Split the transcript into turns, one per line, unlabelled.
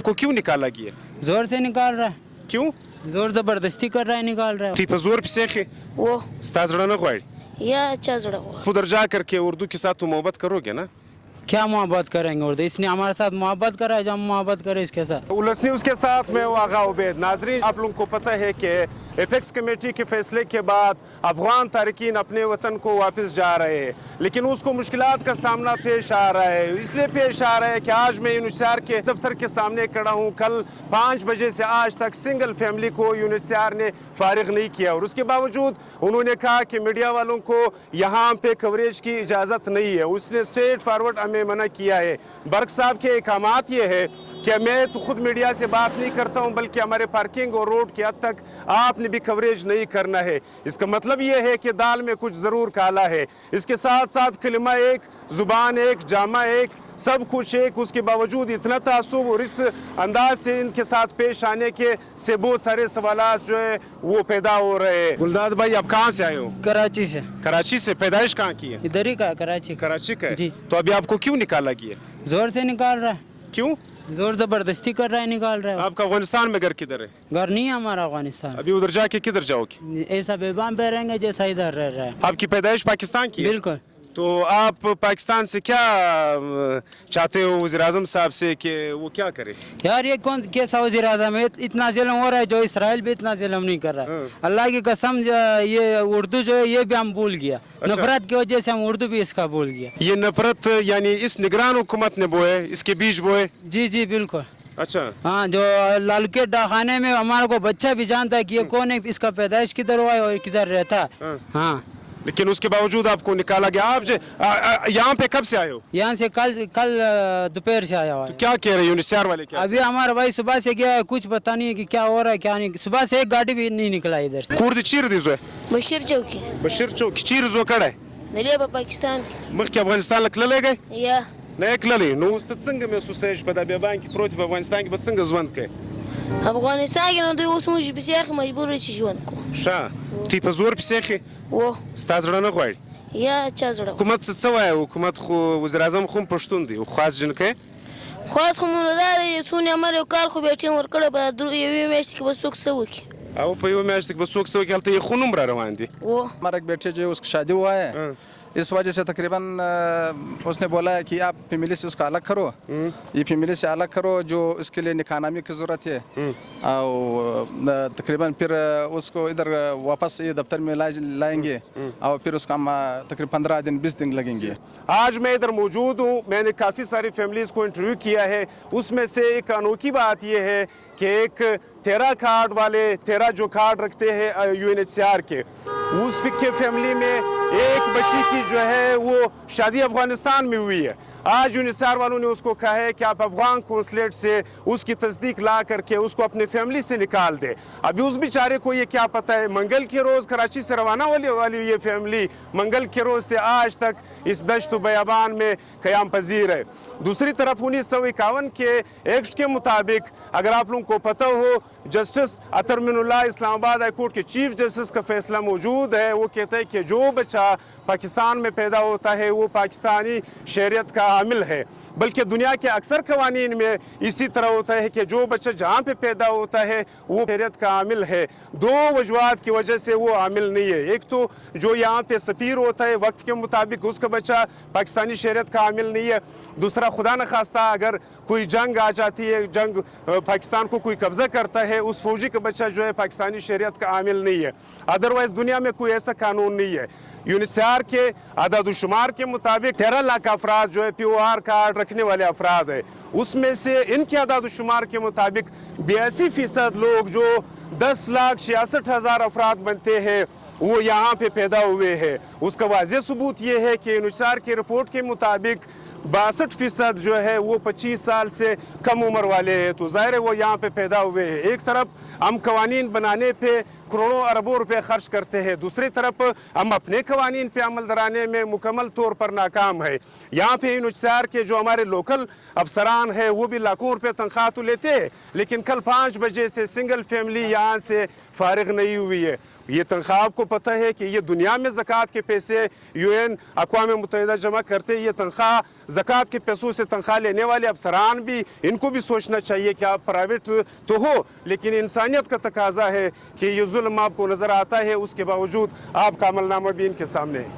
आपको क्यों निकाला गया?
जोर से निकाल रहा है,
क्यों?
जोर जबरदस्ती कर रहा है, निकाल रहा है.
ती पे जोर पसे खे
वो
स्ताजड़ा न गवाड़ी
या अच्छा जुड़ा हुआ
उधर जा करके उर्दू के साथ तुम मोहब्बत करोगे ना?
क्या मोहब्बत करेंगे उर्दू? इसने हमारे साथ मोहब्बत करा है, जो हम मोहब्बत करें इसके साथ.
उलसनी उसके साथ में वागा उबैद. नाजरीन, आप लोगों को पता है कि एपेक्स कमेटी के फैसले के बाद अफगान तारकीन अपने वतन को वापस जा रहे हैं, लेकिन उसको मुश्किलात का सामना पेश आ रहा है. इसलिए पेश आ रहा है कि आज मैं यूनिचार के दफ्तर के सामने खड़ा हूँ. कल 5 बजे से आज तक सिंगल फैमिली को यूनिचार ने फारिग नहीं किया, और उसके बावजूद उन्होंने कहा कि मीडिया वालों को यहाँ पे कवरेज की इजाज़त नहीं है. उसने स्ट्रेट फॉरवर्ड हमें मना किया है. बर्क साहब के अहकामात ये है कि मैं तो खुद मीडिया से बात नहीं करता हूँ, बल्कि हमारे पार्किंग और रोड के हद तक आपने भी कवरेज नहीं करना है. इसका मतलब ये है कि दाल में कुछ ज़रूर काला है. इसके साथ साथ कलिमा एक, ज़ुबान एक, जामा एक, सब कुछ एक. उसके बावजूद इतना तासुब और इस अंदाज से इनके साथ पेश आने के से बहुत सारे सवालात जो है वो पैदा हो रहे हैं. गुलदाद भाई, आप कहाँ से आए हो?
कराची से.
कराची से. पैदाइश कहाँ की है?
इधर ही का, कराची.
कराची का है?
जी.
तो अभी आपको क्यों निकाला गया?
जोर से निकाल रहा है,
क्यों?
जोर जबरदस्ती कर रहा है, निकाल रहा है.
आपका अफगानिस्तान में घर किधर है?
घर नहीं है हमारा अफगानिस्तान.
अभी उधर जाके किधर जाओगे?
ऐसा बेबाम पे रहेंगे जैसा इधर रह रहा है.
आपकी पैदाइश पाकिस्तान की है?
बिल्कुल.
तो आप पाकिस्तान से क्या चाहते हो वज़ीर आज़म साहब से कि वो क्या करे?
यार ये कौन कैसा वज़ीर आज़म है? इतना जुल्म हो रहा है, जो इसराइल भी इतना जुल्म नहीं कर रहा. अल्लाह की कसम, ये उर्दू जो है ये भी हम भूल गया. नफरत की वजह से हम उर्दू भी इसका भूल गया.
ये नफरत यानी इस निगरान हुकूमत ने बोए, इसके बीज बोए?
जी जी बिल्कुल.
अच्छा.
हाँ, जो लालके डाखाने में हमारे को बच्चा भी जानता है कि ये कौन है, इसका पैदाइश किधर हुआ है और किधर रहता है. हाँ,
लेकिन उसके बावजूद आपको निकाला गया. आप यहाँ पे कब से आए हो?
यहाँ से कल दोपहर से आया हुआ है.
क्या कह रहे हैं यूनिचार वाले? क्या
अभी हमारा भाई सुबह से गया है, कुछ पता नहीं है कि क्या हो रहा है क्या नहीं. सुबह से एक गाड़ी भी नहीं निकला इधर से.
कुर्द चीर दी जो
बशीर चौकी
बशीर चौक चीर जो कड़ा है
नलिया पाकिस्तान
मख के अफगानिस्तान लकले गए
या
ना एकलली नो उस्तसंग में सुसेज पदा बेबान की प्रोति अफगानिस्तान की बसंग जवंत के
अफगानिस्तान के नदो उस मुझे बिसेख मजबूर है जीवन को
शा ती पे जोर पसेखे
वो
स्ताजड़ा न गवाड़ी
या अच्छा जुड़ा
हुकूमत से सवाए. हुकूमत खो वज़ीर आज़म खुम पश्तून दी खास जन के
खास खमुनदार ये सुने हमारे कार को बैठे और कड़े बदर ये मैच के बस सुख से हुई
आओ पे वो मैच तक बसोक से कहते ये खून उम्र रवान दी.
वो
हमारा एक बेटे जो उसकी शादी हुआ है, इस वजह से तकरीबन उसने बोला है कि आप फैमिली से उसका अलग करो. ये फैमिली से अलग करो, जो इसके लिए निकाहनामी की ज़रूरत है. और तकरीबन फिर उसको इधर वापस ये दफ्तर में लाएंगे और फिर उसका तकरीबन 15 दिन 20 दिन लगेंगे.
आज मैं इधर मौजूद हूँ. मैंने काफ़ी सारी फैमिलीज़ को इंटरव्यू किया है. उसमें से एक अनोखी बात यह है कि एक 13 कार्ड वाले 13 जो कार्ड रखते हैं यूएनएचसीआर के, उस के फैमिली में एक बच्ची की जो है वो शादी अफगानिस्तान में हुई है. आज यूनिचार वालों ने उसको कहा है कि आप अफगान कौंसलेट से उसकी तस्दीक ला करके उसको अपने फैमिली से निकाल दे. अभी उस बेचारे को ये क्या पता है, मंगल के रोज़ कराची से रवाना वाली ये फैमिली मंगल के रोज़ से आज तक इस दश्त बयाबान में क़याम पजीर है. दूसरी तरफ 1951 के एक्ट के मुताबिक अगर आप लोगों को पता हो, जस्टिस अतर मिनुल्लाह इस्लामाबाद हाई कोर्ट के चीफ जस्टिस का फैसला मौजूद है. वो कहता है कि जो बच्चा पाकिस्तान में पैदा होता है वो पाकिस्तानी शरीयत का हामिल है. बल्कि दुनिया के अक्सर कवानीन में इसी तरह होता है कि जो बच्चा जहाँ पे पैदा होता है वो शरीयत का हामिल है. 2 वजूहात की वजह से वो हामिल नहीं है. एक तो जो यहाँ पे सफ़ीर होता है वक्त के मुताबिक उसका बच्चा पाकिस्तानी शरीयत का हामिल नहीं है. दूसरा, खुदा न खास्ता अगर कोई जंग आ जाती है, जंग पाकिस्तान को कोई कब्ज़ा करता है, उस फौजी का बच्चा जो है पाकिस्तानी शरीयत का हामिल नहीं है. अदरवाइज़ दुनिया में कोई ऐसा कानून नहीं है. यूनिचार के आदादुशुमार के मुताबिक 13 लाख अफराद जो है POR कार्ड रखने वाले अफराद है. उसमें से इनके आदादुशुमार के मुताबिक 82% लोग जो 10,66,000 अफराद बनते हैं वो यहाँ पे पैदा हुए हैं. उसका वाज़ेह सबूत ये है कि यूनिचार की रिपोर्ट के मुताबिक 62% जो है वो 25 साल से कम उम्र वाले हैं. तो ज़ाहिर है वो यहाँ पे पैदा हुए हैं. एक तरफ हम कवानीन बनाने पे करोड़ों अरबों रुपए खर्च करते हैं, दूसरी तरफ हम अपने कवानीन पे अमल दराने में मुकम्मल तौर पर नाकाम है। यहाँ पे UNHCR के जो हमारे लोकल अफसरान हैं वो भी लाखों रुपए तनख्वाह तो लेते हैं, लेकिन कल 5 बजे से सिंगल फैमिली यहाँ से फारिग नहीं हुई है। ये तनख्वाह आपको पता है कि ये दुनिया में ज़कात के पैसे UN अक़वाम मुत्तहिदा जमा करते हैं, ये तनख्वाह ज़कात के पैसों से तनख्वाह लेने वाले अफसरान भी, इनको भी सोचना चाहिए कि आप प्राइवेट तो हो लेकिन इंसानियत का तकाजा है कि ये जुल्म आपको नज़र आता है, उसके बावजूद आपका अमलनामा भी इनके सामने है।